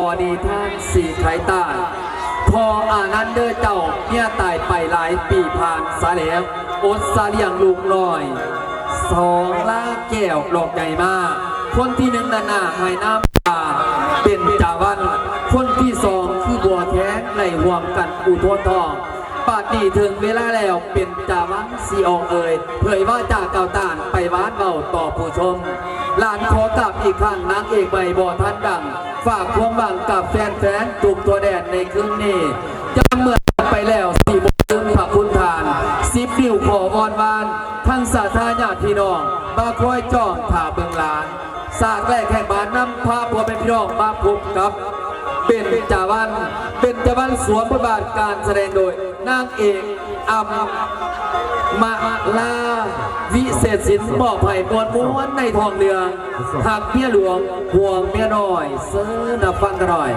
พอดีท่านสีไทยตาพออานันเดอร์เจ้าเนี่ยตายไปหลายปีผ่านซาแล้วอดซาเลียงลูกลอยสองล่าแก้วหลอกใหญ่มากคนที่หนึ่งนานาหายน้ำตาเป็นจาวันคนที่สองคือบัวแท้ในห่วมกันอุทธรทองปาดนี้ถึงเวลาแล้วเป็นจาวันสีอองเอ่ยเผยว่าจากเก่าต่างไปวาดเบาต่อผู้ชมลานขอกลับอีกครั้งนางเอกใบบ่อทันดังฝากความหวังกับแฟนๆตุกตัวแดนในคืนนี้จะเมื่อไปแล้วสี่โมงครึ่งพระคุณทาน10 นิ้วขอวอนวานทั้งสาธารณพี่น้องมาคอยจ้องถ่าเบิงลานสากแรกแห่งบ้านน้ำพาพัวเป็นพี่น้องมาพบกับเป็นจาวันสวมบทบาทการแสดงโดยนางเอกอัมมาลาวิเศษศิลป์มอบให้มวลม้วนในทองเรือหักเมียหลวงห่วงเมียน้อยเสื้อนับฟังกันหน่อย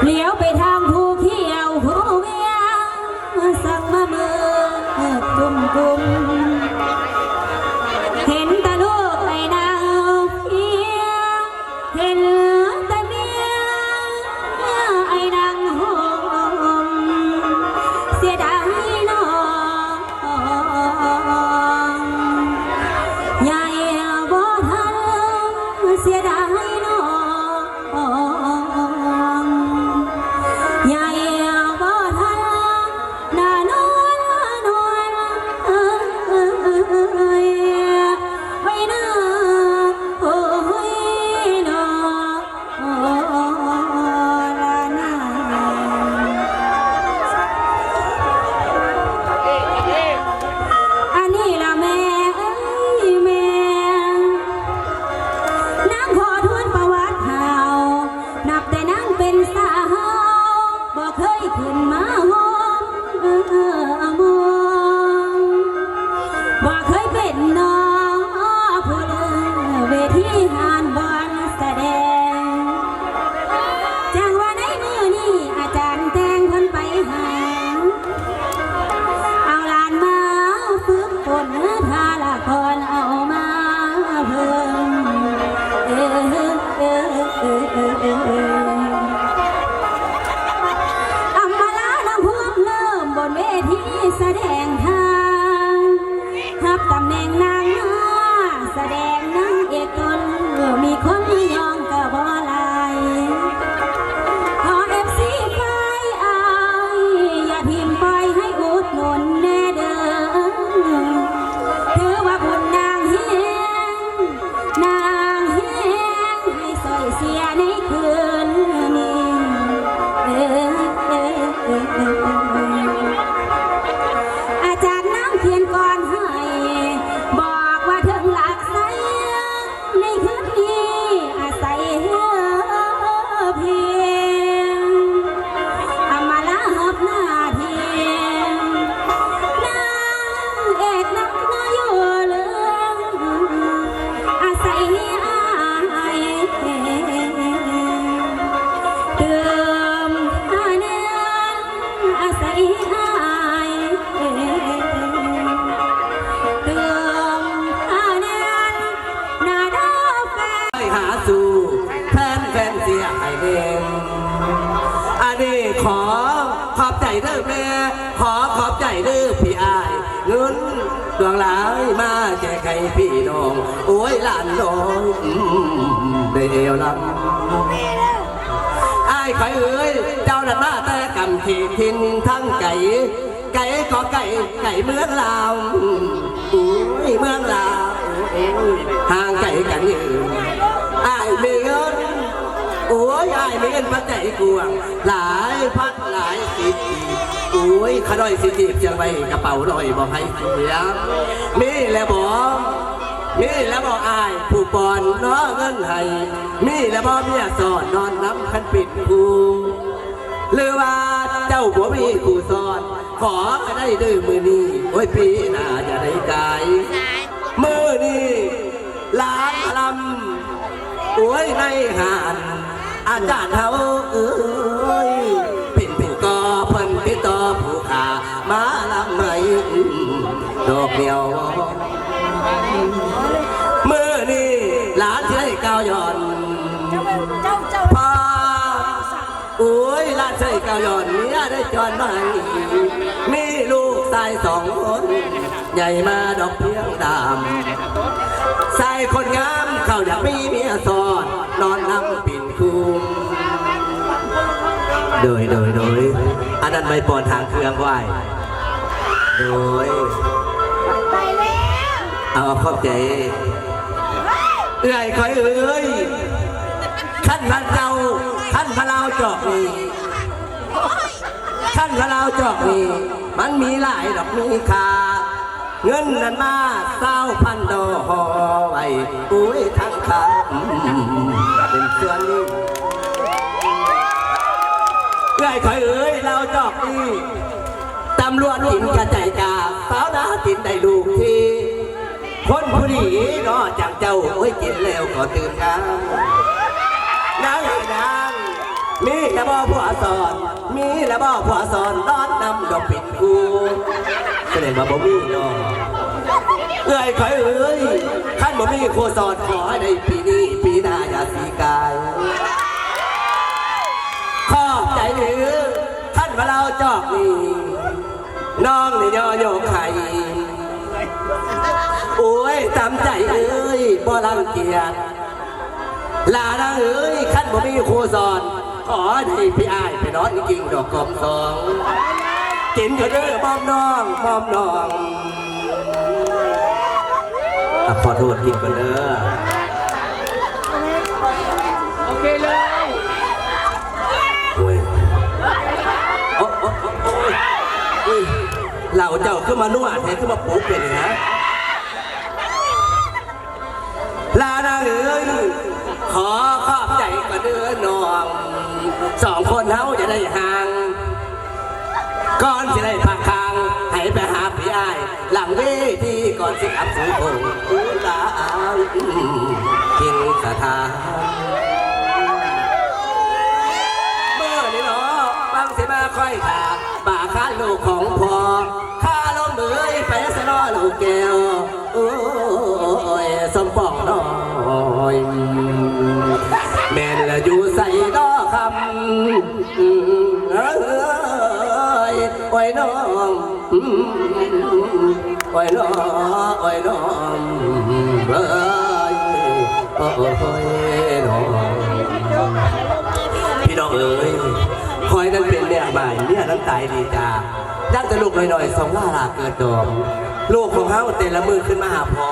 เลี้ยวไปทางภูเขียวภูเวียงสั่งมาเมื่อกุมเห็นตาลูกไอ้นางเพียงเห็นตาเมียไอ้นางหอมเสียดายน้องใหญ่บ่ทันเสียดายน้องใหญ่บ่ทันนานวนไว้นะโอ้ยน้องละนาอันนี้ละแม่แม่นางขอทวนประวัติเฮานับแต่นางเป็นสาวบ่เคยขึ้นมาหอมมองบ่เคยเป็นน้องผู้เดินเวทีงานบอนแสดงจังว่าในมือนี้อาจารย์แต่งคนไปหาเอาลานมาฝึกฝนท่าละครเอามาเพิ่มอำมาลาน้ำพวกเริ่มบนเวทีแสดงทางทับตำแหน่งนางแสดงนางเอกตนมีคนยองกะบ่ลายขอFC ไฟอายอย่าทิมปล่อยให้อุดหนุนแน่เด้อถือว่าบุญนางเฮียงให้สอยเสียในคืนนี้อาจารย์นั่งเขียนก่อนให้บอกว่าถึงหลักใสในคืนนี้อาศัยเพียงอามาลาหับหน้าเทียงนางเอกนักน้อยอยู่เลืองอาศัยอายเติมอาเนียนอาศัยอายเติมอาเนียนหน้าดาวแฟน ไปหาสู่แฟนเสียให้เองอันนี้ขอบใจเด้อแม่ขอบใจเด้อพี่อายเงินดวงหลายมาแจกให้พี่น้องโอ้ยหลานน้องได้เอวลำอายคอยเอ้ยเจ้าหน้าแต่กำที่ทินทั้งไก่ก็ไก่เมืองลาวอุ้ยเมืองลาวห่างไก่กันอยู่อายมีเงินโอ้ยอายมีเงินปัจจัยกวงหลายพันหลายสิบโอ้ยขน้อยสิจีบจะไว้กระเป๋าลอยบอกให้เสียมีแล้วบอกอายผู้ปอนน้อเงินให้มีแล้วบอกเมียสอนนอนน้ำคันปิดคูหรือว่าเจ้าผัวมีคู่สอน ขอให้ได้ดื้อมือนี้โอ้ยปีหน้าจะได้กายมือนี้ล้านลำโอ้ยในหานอาจารย์เขาเอ้ยเป็นผู้ก่อเพิ่นที่ต่อผู้ขามาลำไหมดอกเดียวมือนี้หลานที่ได้ก้าวย่อนพาโอ้ยหลานใช่ก้าวย่อนเมียได้จอนมามีลูกชายสองคนใหญ่มาดอกเพียงดำใส่คนงามเขาอยากมีเมียสอนนอนน้ำปิ่นคุ้มโดยอันนั้นไม่ปอนทางเครื่องไหวโดยเอาขอบใจเอื้อยคอยเอ้ยขั้นพระเจ้าขั้นพระลาวจอกนี่ขั้นพระลาวจอกนี่มันมีหลายดอกมีค่าเงินนั้นมา20,000 ดอกไว้อุ้ยทั้งขาเป็นส่วนนี้เอื้อยคอยเอ้ยเราจอกนี่ตำรวจกินกระจายกาสาวนากินได้ลูกทีคนผู้ดีนอจากเจ้าโอ้ยกินแล้วก็ตื่นงามนางมีและบ่ผัวสอนมีและบ่ผัวสอนนอนนำดอกปิ่นกูแสดงว่าบ่มีน้องเอ้ยคอยเอ้ยขั้นบ่มีครูสอนขอให้ได้ปีนี้ปีหน้าอย่าสีกายขอบใจหรือขั้นว่าเราจอกนี่น้องนี่ย่อโยกไข่โอ้ยตามใจเอ้ยบ่รังเกียจลาดังเอ้ยขั้นบ่มีครูสอนขอให้พี่อ้ายไปนอนกิ่งดอกกอมสองกินก็เด้อมอมน้องขอโทษกินก็เด้อโอเคเลยโอ้ยโอ้ยเหล่าเจ้าขึ้นมานวดแทนขึ้นมาปลุกเลยนะลาดังเอ้ยขอขอบใจก็เด้อน้องสองคนเฮาจะได้ห่างก่อนจะได้พักคางให้ไปหาพี่อ้ายหลังเวทีก่อนสิกลับสู่โองอุตากินสถานเมื่อนี้เนาะบางสิมาค่อยขาป่าข้าลูกของพ่อข้าลงมือไปสนอลูกแก้วโอ้ยสมปองน้อยแม่นละอยู่ใส่ดอกคำโอ้ยน้องโอ้ยน้องโอ้ยน้องเอ้ยโอ้ยน้องพี่น้องเอ้ยคอยนั้นเป็นเนี่ยบ่ายเนี่ยนั้นตายดีจ้าดั้งแต่ลูกหน่อยๆสองล่าลาเกิดดอมลูกของเขาแต่ละมือขึ้นมาหาพอ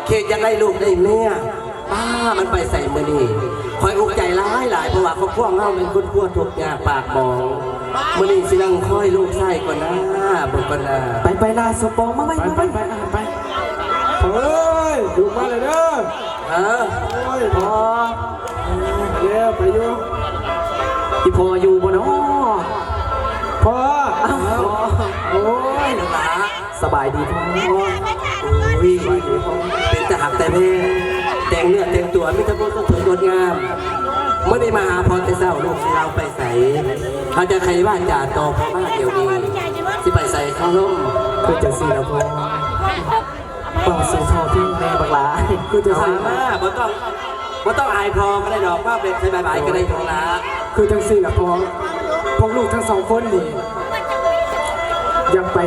เขตยังได้ลูกได้เมียป้ามันไปใส่มือนี่คอยอกใจร้ายหลายเพราะว่าเขาพ่วงเงาเป็นคนพ่วทุกอย่างปากมองมือนี่สิลังคอยลูกไส้ก่อนนะบุกก่อนนะไปลาสปองมาไปเฮ้ยดูมาเลยเด้อโอ้ยพอเดี๋ยวไปอยู่ พี่พออยู่บ่เนาะพอโอ้ยหลาสบายดีพ่อวิ่งเป็นแต่หักแต่เพลแต่งเนื้อแต่งตัวไม่ต้องต้องถึงงดงามเมื่อได้มาหาพรแต่เศร้าลูกเราไปใส่เขาจะใครว่าจ่าโตเพราะว่าเดี๋ยวนี้ที่ไปใส่ข้าวล้มคือจะสีแล้วพอบอกสีทองที่แม่บักหลาคือจะสีมาบ่ต้องอายพอก็ได้ดอกว่าเป็นใส่ใบก็ได้ทองละคือจังสีแล้วพอลูกทั้งสองคนนี่ยังไป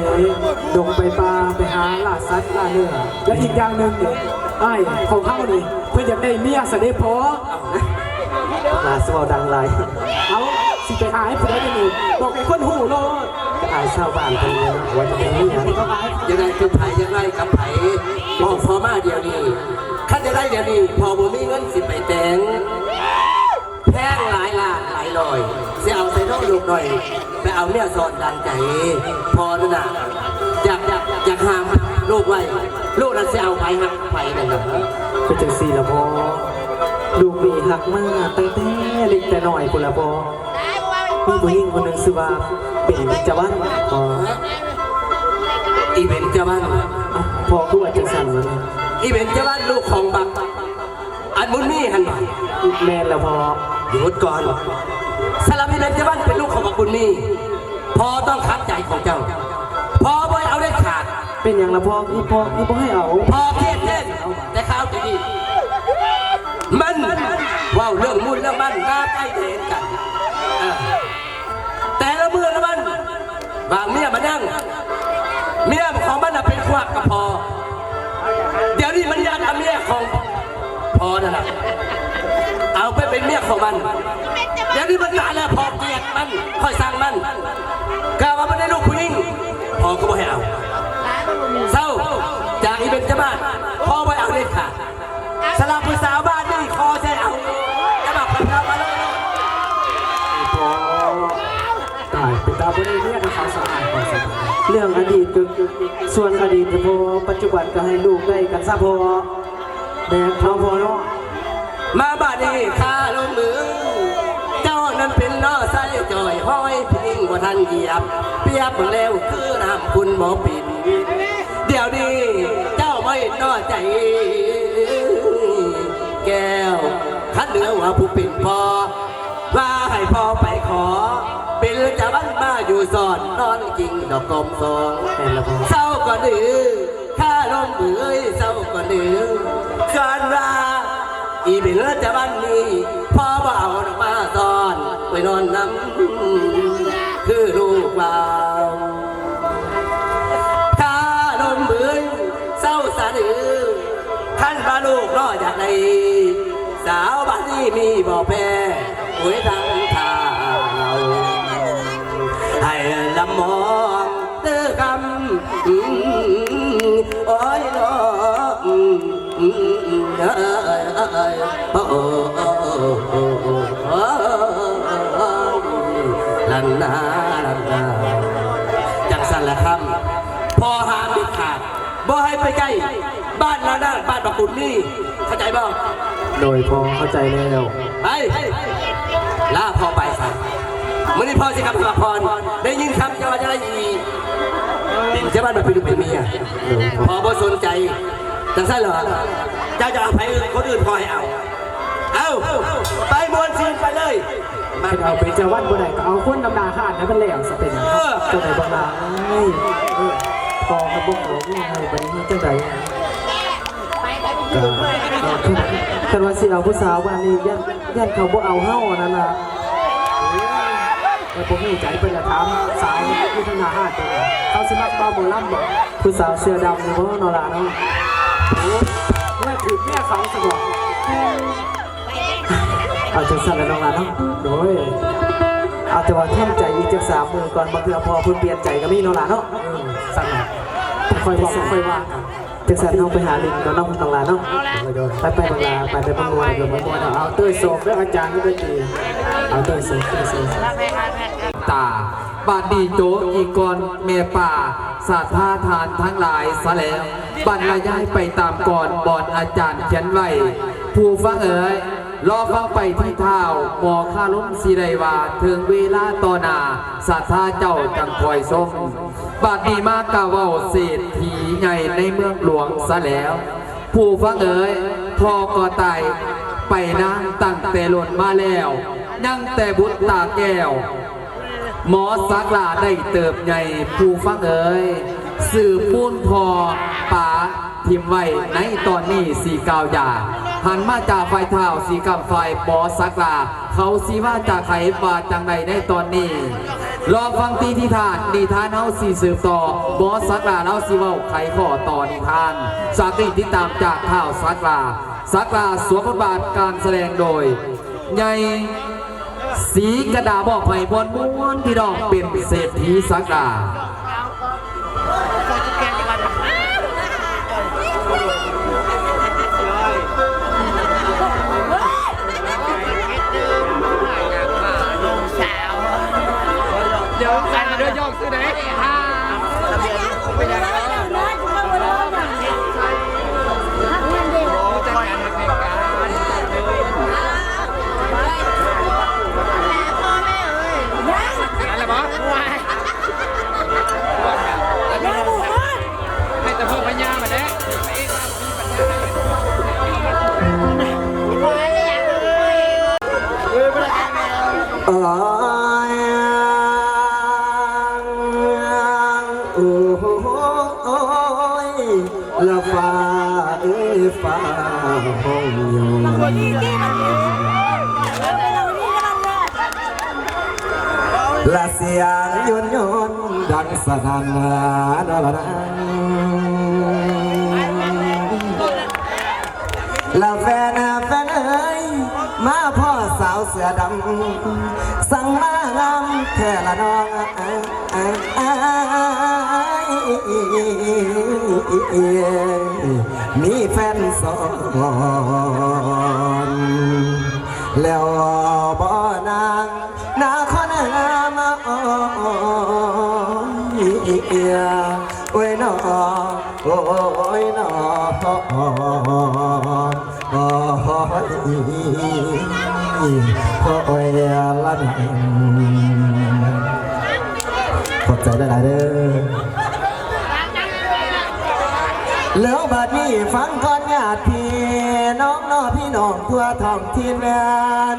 ดงไปปลาไปหาล่าสัตว์ล่าเนื้อและอีกอย่างหนึ่งเนี่ยไอ้ของเขานี่เพื่อจะได้เมียเสด็จพอลาสวอดังไรเอาสิไปหาให้ผู้ใดได้หนึ่งบอกไอ้คนหูโลดอายเศร้าบ้านตรงนี้ว่าจะเป็นเมียยังไงคือไผ่ยังไงกับไผ่บอกพอมาเดี๋ยวนี้ขั้นจะได้เดี๋ยวนี้พอบ่มีเงินสิไปแต่งแพงหลายล้านหลายลอยเสียเอาใส่ท้องลูกหน่อยไปเอาเนี่ยสอนดังใจพอนั่นน่ะอยากห้ามลูกไว้ลูกนั้นเสียเอาไปหักไปนั่นน่ะก็จะสีละพอลูกมีหักมากตั้งแต่เล็กแต่หน่อยคนละพอมีผู้หญิงคนหนึ่งชื่อว่าใบ เป็นเบญจวรรณพอ อีเบนจวัน พอคือว่าจังสั่นวะเนี่ย อีเบนจวันลูกของบักอันมุนนี่หันบ่ แม่นแล้วพอ หยุดก่อนสลับอีเบนจวันเป็นลูกของบักบุญนี่พอต้องขัดใจของเจ้าพอบ่เอาได้ขาด เป็นอย่างละพอคือพอให้เอา พอเพี้ยนเล่นแต่ข้าวจะดีมันว้าวเรื่องมุ่นเรื่องมันน่าใกล้เห็นกันแต่ละเมื่อละมันวางเมียมานั่งเมียของมันเป็นขวักกับพอเดี๋ยวนี้มันยัดเอาเมียของพอนั่นแหละเอาไปเป็นเมียของมันเดี๋ยวนี้มันตายแล้วพอเกลียดมันค่อยสั่งมันกล่าวว่ามันได้ลูกผู้หญิงพอก็ไม่ให้เอาเศร้าจากอีเวนต์จะบ้านพ่อไม่เอาเด็ดขาดสลับผู้สาวบ้านนี่คอใช่เอาจะบอกกับเรามาเลย พอตายเป็นตาบ่ได้เรียกเขาสะอาดพอสะอาดเรื่องอดีตก็ส่วนอดีตก็พอปัจจุบันก็ให้ลูกได้กันซะพอแบกเขาพอเนาะ มาบ้านนี้ข้าลงมือเจ้านั้นเป็นน้อไส้จ่อยห้อยพิงว่าท่านเหยียบเปียบแล้วคือน้ำคุณหมอปิ่นเดี๋ยวนี้เจ้าไม่น้อใจแก้วขันเหนือว่าผู้ปิ่นพอว่าให้พ่อไปขอเป็นจะบ้านมาอยู่สอนนอนกิงดอกกลมสอง แม่นแล้วพอ เศร้าก็ดื้อข้าลงมือเศร้าก็ดื้อการราอีเป็นจะบ้านนี้พ่อบ่าวดอกมาสอนไปนอนน้ำคือลูกบ่าวข้าลงมือเศร้าสะดือขั้นพาลูกรอจากในสาวบ้านนี้มีบ่อแพร่หวยทางเท้าให้ลำมองเตื้อคำโอ้ยน้องลันนาลันนาจังสันละคำพอหามเด็ดขาดบ่ให้ไปใกล้บ้านนาด้านบ้านบักกุฎนี่เข้าใจบ้าง โดยพอเข้าใจแล้ว ไปล่าพอไปซะมื่อนี้พ่อสิครับพรได้ยินคำจะว่าจะได้ยีเป็นเจ้าบ้านแบบเป็นลูกเป็นเมียพอบ่สนใจจังสั้นเหรอเจ้าจะเอาไปคนอื่นพอให้เอาไปมวนซีนไปเลยมา เอาไปเจาวันบ่ได้ก็เอาคนดำนาขาดนะเป็นแล้วสเป็นจังไดบังลาพอมาบอกว่าให้บัดนี้จังไดคันว่าสิเอาผู้สาววันนี้ย่านเขาบ่เอาเฮานั่นน่ะแต่ผมหูใจเป็นละถามสาวที่ทางหน้าห้างเขาสิมักบ้าโบราณบ่ผู้สาวเสื้อดำนี่บ่นอล่ะเนาะโอ้ว่าถือแม่เขาสบอกเอาจังสั่นแล้วน้องล่ะเนาะโดยเอาแต่ว่าทำใจอีกจัก3 มื้อก่อนบางเทื่อพอเพิ่นเปลี่ยนใจก็มีน้องล่ะเนาะสั่นน่ะค่อยบอกค่อยว่าจังสั่นเฮาไปหาลิงก็น้องล่ะเนาะไปบังลาไปบังมวยเดี๋ยวมวยเอาเต้ยโศกแล้วอาจารย์ก็ได้ดีเอาเต้ยโศกตาบาดดีโจอีกรเมป่าสาธาทานทั้งหลายซะแล้วบรรยายไปตามก่อนบอนอาจารย์เขียนไว้ผู้ฟังเอ๋ยรอฟังไปที่เท้าหมอข้าล้มสีไรว่าถึงเวลาต่อหน้าสาธาเจ้าจังคอยทรงบาดดีมากกะว่าเศรษฐีใหญ่ในเมืองหลวงซะแล้วผู้ฟังเอ๋ยพ่อก็ตายไปนั่งตั้งแต่หล่นมาแล้วยังแต่บุตรตาแก้วหมอสักลาได้เติบใหญ่ผู้ฟังเอ๋ยสื่อปูนพอป่าทิมไว้ในตอนนี้สีกาวหยาหันมาจากไฟเท้าสีกำไฟหมอสักลาเขาสีว่าจากไขบาจังใดในตอนนี้รอฟังตีที่ทานนิทานเฮาสีสืบต่อหมอสักลาเล่าสีว่าไขข้อต่อนิทานสาธิตที่ตามจากข่าวสักลาสวมบทบาทการแสดงโดยใหญ่สีกระดาบอกไผ่บอลม้วนพี่น้องเป็นเศรษฐีสักดา เดี๋ยวใส่เรือยกซื้อไหน โอ้ยละฟ้าเอ้ยฟ้าห้องยงละเสียงยนดังสนั่นดละนังละแฟนเอ้ยมาพ่อสาวเสือดำสั่งมางามแค่ละน้องมีแฟนสอนแล้วบ่นางนาคนงามโอ้ยน้อโอ้ยน้อโอ้ยละนขอบใจหลายๆเด้อแล้วบัดนี้ฟังก่อนญาติพี่น้องพี่น้องทั่วท้องถิ่นแม่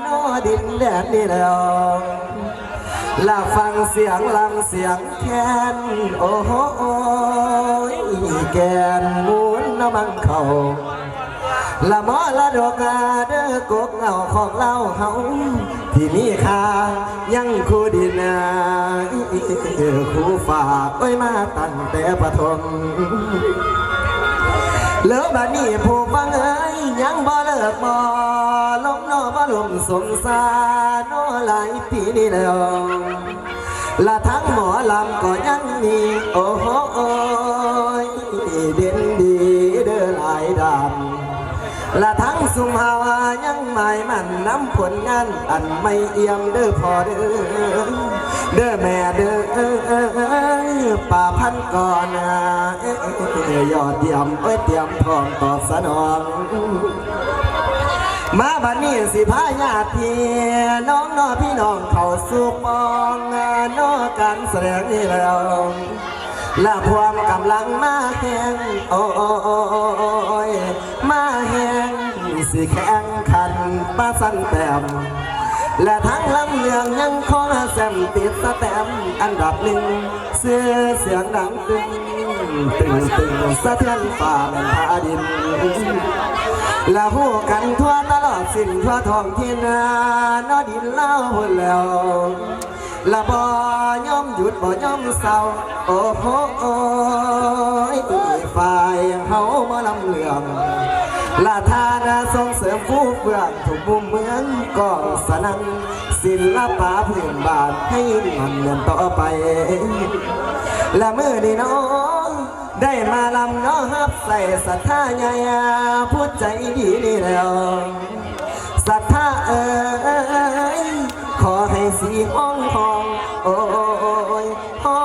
น้อดินแดนนี่แล้วละฟังเสียงลำเสียงแคนโอ้โหแกนมูนน้ำมันเขาละหมอละดอกเด้อกกเงาของเราเขาที่มีค่ายังคู่ดินคู่ฝากไว้มาตั้งแต่ปฐมเลิกบัดนี้ผู้ฟังเอ้ยยังบ่เลิกบ่ลงนอบ่ลมสมสารหลายปีนี้แล้วละทั้งหมอลำก็ยังมีโอ้โหเด่นดีเด้อหลายดำละทั้งสุมหาวายังหมายมันน้ำผลงานอันไม่เอี่ยมเด้อพอเด้อแม่เด้อป่าพันก่อนยอดเยี่ยมเตรียมพร้อมตอบสนองมาบัดนี้สิพาญาติพี่น้องพี่น้องเข้าสู่ปองน้อการแสดงนี่แล้วละพวงกำลังมาแห้งโอ้ยมาแห้งสิแข่งขันป้าสั้นแต้มและทั้งลำเลียงยังขอแซมติดสแตมอันดับหนึ่งเสียงดังตึงสะเทือนฟ้าแผ่นผาดินและหูกันทั่วตลอดสิ้นทั่วท้องถิ่นนอดินเล่าแล้วละบ่ย่อมหยุดบ่ย่อมเศร้าโอ้โหฝ่ายเฮามาลำเลืองละทานาส่งเสริมผู้เฟื่องทุกมุมเมืองก่อสนังศิลปะพื้นบ้านให้มันเดินต่อไปและเมื่อนี้น้องได้มาลำน้อฮับใส่ศรัทธาใหญ่พูดใจดีนี่แล้วศรัทธาขอให้สีห้องทองโอ้ยห้อ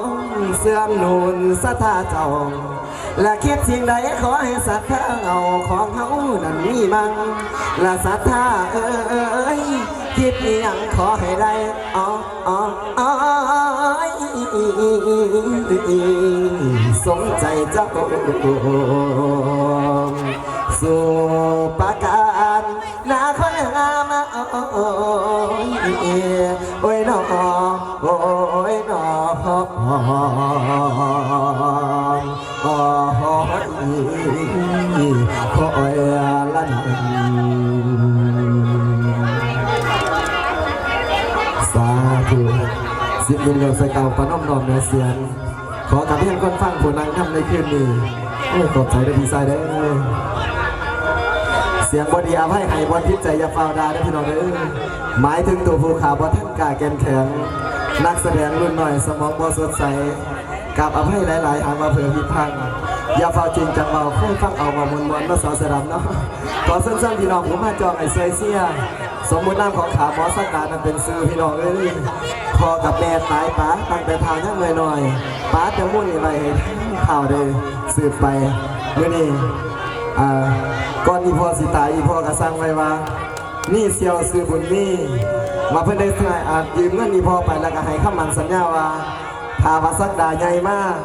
งเสื่อมนูนศรัทธาเจ้าและคิดสิ่งใดขอให้ศรัทธาเอาของเขานั้นมีมั่งและศรัทธาคิดอย่างขอให้ได้สมใจเจ้าสู่ประการนาคนงามโอ้ยน้อโอ้ยน้อขอละนันสาธุสิบเดือนเร็วใส่เก่าปนน้อมนอมเนื้อเสียงขอกับเพื่อนคนฟังผู้นั่งทำในคืนนี้ขอบใจได้พี่ชายได้เสียงบดีอาภัยให้บอลพิษใจยาฟาวดาได้พี่น้องเลยหมายถึงตัวภูขาบอลท่านกาแกนแข็งนักแสดงรุ่นหน่อยสมองบอสดใสกับอภัยหลายๆหางมาเผื่อพิพังยาฟาวจริงจังเบาค่อยฟังเอามามวนมาสอสดับเนาะขอสั้นๆพี่น้องผมมาจองไอเซียสมมติน้ำของขาหมอสักการนั้นเป็นซื้อพี่น้องเลยพอกับแม่ตายป้าตั้งแต่ทางนั่งหน่อยป้าจะมุ่นอะไรข่าวเลยสืบไปเมื่อนี้ก่อนอีพ่อสิตายอีพ่อกระซังไว้ว่านี่เซียวซื้อบุญนี่มาเพื่อนได้สายยืมเงินอีพ่อไปแล้วก็ให้คำมันสัญญาว่าถ้าว่าสักดาใหญ่มาก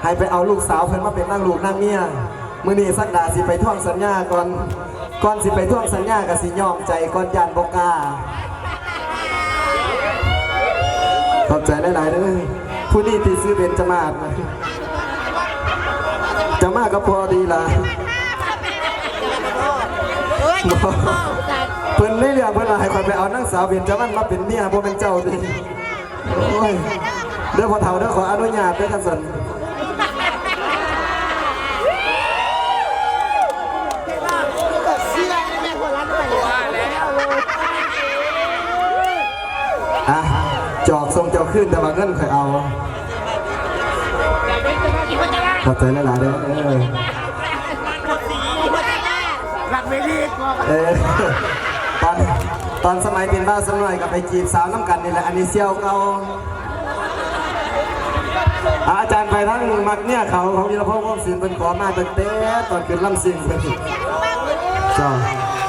ให้ไปเอาลูกสาวเพื่อนมาเป็นนั่งลูกนั่งเมียมื่อนี้สักดาสิไปท่องสัญญาก่อนสิไปท่องสัญญากับสิยอมใจก่อนยานบกาขอบใจหลายๆด้วย ผู้นี้ที่ซื้อเป็นจมาศนะจะมาก็พอดีล่ะเพิ่นไม่เรียกเพิ่นให้คอยไปเอานางสาวเบญจวรรณมาเป็นเมียบ่เป็นเจ้าดิโอ้ยเด้อพ่อเฒ่าเด้อขออนุญาตเด้อครับสันอ่ะจอกทรงเจ้าขึ้นแต่ว่าเงินคอยเอาขอบใจหลายๆเด้อตอนสมัยเป็นบ้าสมัยกับไปจีบสาวน้ำกันนี่แหละอันนี้เซี่ยวเก่าอาจารย์ไปทั้งมักเนี่ยเขาของวีรพงษ์วงศิลป์เป็นขอมาตั้งแต่ตอนขึ้นลำซิ่งเป็นจ้า